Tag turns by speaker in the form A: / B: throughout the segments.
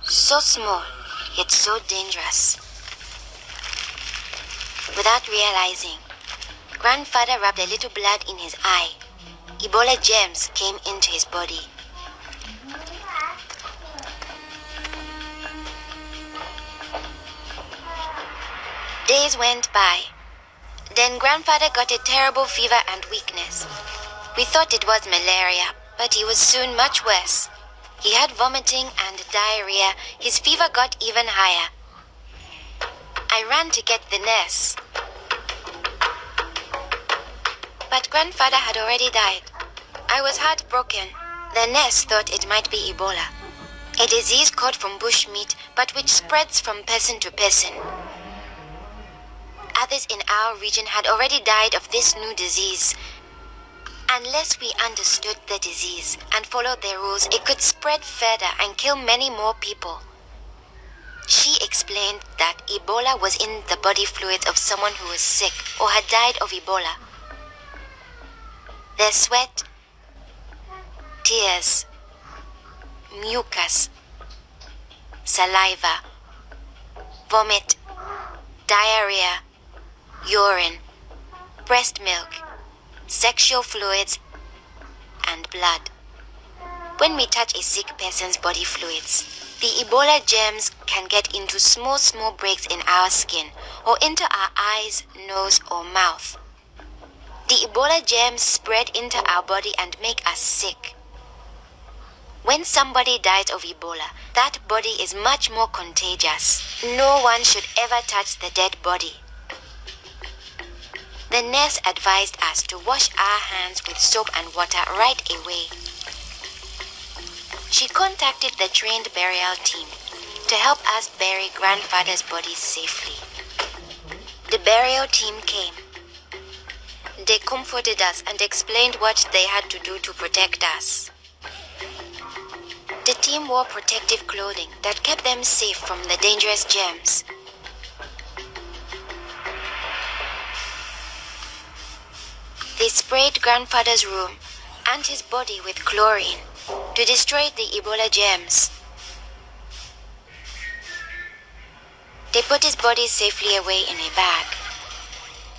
A: So small, yet so dangerous. Without realizing, Grandfather rubbed a little blood in his eye. Ebola germs came into his body. Days went by. Then Grandfather got a terrible fever and weakness. We thought it was malaria, but he was soon much worse. He had vomiting and diarrhea. His fever got even higher. I ran to get the nurse. But Grandfather had already died. I was heartbroken. The nurse thought it might be Ebola, a disease caught from bushmeat, but which spreads from person to person. Others in our region had already died of this new disease. Unless we understood the disease and followed their rules, it could spread further and kill many more people. She explained that Ebola was in the body fluids of someone who was sick or had died of Ebola. Their sweat, tears, mucus, saliva, vomit, diarrhea, urine, breast milk, sexual fluids, and blood. When we touch a sick person's body fluids, the Ebola germs can get into small breaks in our skin or into our eyes, nose, or mouth. The Ebola germs spread into our body and make us sick. When somebody dies of Ebola, that body is much more contagious. No one should ever touch the dead body. The nurse advised us to wash our hands with soap and water right away. She contacted the trained burial team to help us bury Grandfather's body safely. The burial team came. They comforted us and explained what they had to do to protect us. The team wore protective clothing that kept them safe from the dangerous germs. They sprayed Grandfather's room and his body with chlorine to destroy the Ebola germs. They put his body safely away in a bag.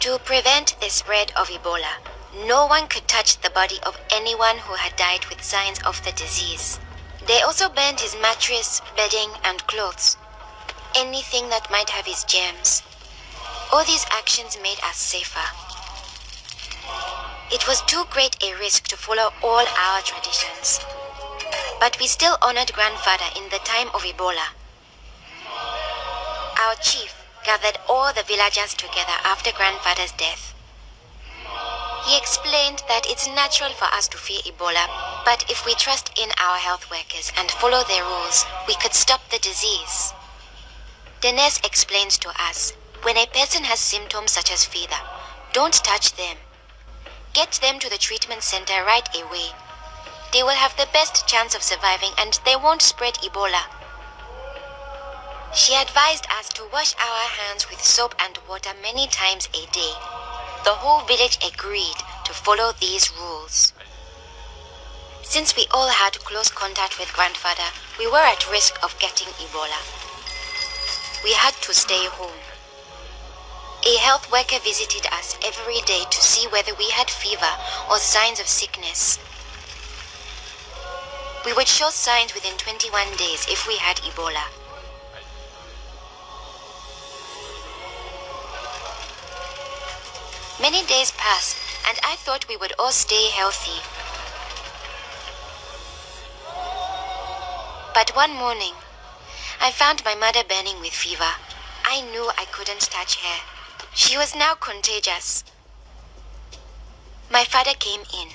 A: To prevent the spread of Ebola, no one could touch the body of anyone who had died with signs of the disease. They also burned his mattress, bedding, and clothes, anything that might have his germs. All these actions made us safer. It was too great a risk to follow all our traditions, but we still honored Grandfather in the time of Ebola. Our chief gathered all the villagers together after Grandfather's death. He explained that it's natural for us to fear Ebola, but if we trust in our health workers and follow their rules, we could stop the disease. The nurse explains to us, when a person has symptoms such as fever, don't touch them. Get them to the treatment center right away. They will have the best chance of surviving and they won't spread Ebola. She advised us to wash our hands with soap and water many times a day. The whole village agreed to follow these rules. Since we all had close contact with Grandfather, we were at risk of getting Ebola. We had to stay home. A health worker visited us every day to see whether we had fever or signs of sickness. We would show signs within 21 days if we had Ebola. Many days passed, and I thought we would all stay healthy. But one morning, I found my mother burning with fever. I knew I couldn't touch her. She was now contagious. My father came in.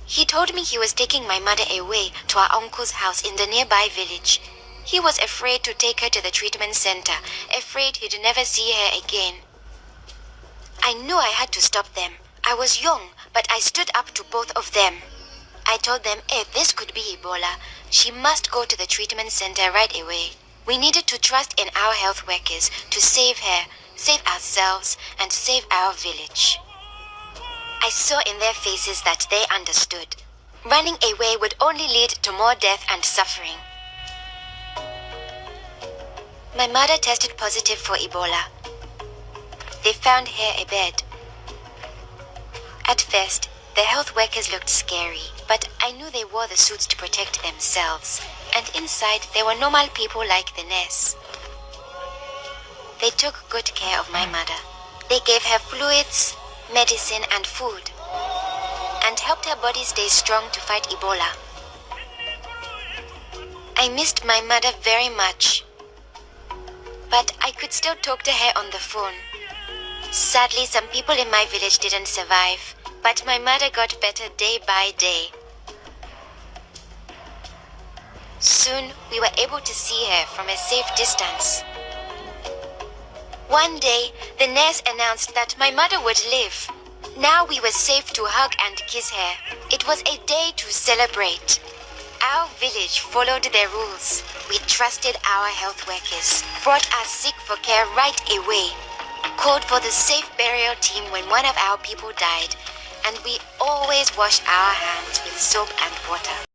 A: He told me he was taking my mother away to our uncle's house in the nearby village. He was afraid to take her to the treatment center, afraid he'd never see her again. I knew I had to stop them. I was young, but I stood up to both of them. I told them if this could be Ebola, she must go to the treatment center right away. We needed to trust in our health workers to save her, save ourselves, and save our village. I saw in their faces that they understood. Running away would only lead to more death and suffering. My mother tested positive for Ebola. They found her abed. At first, the health workers looked scary, but I knew they wore the suits to protect themselves, and inside they were normal people like the nurse. They took good care of my mother. They gave her fluids, medicine, and food, and helped her body stay strong to fight Ebola. I missed my mother very much, but I could still talk to her on the phone. Sadly, some people in my village didn't survive, but my mother got better day by day. Soon, we were able to see her from a safe distance. One day, the nurse announced that my mother would live. Now we were safe to hug and kiss her. It was a day to celebrate. Our village followed their rules. We trusted our health workers, brought our sick for care right away, called for the safe burial team when one of our people died, and we always washed our hands with soap and water.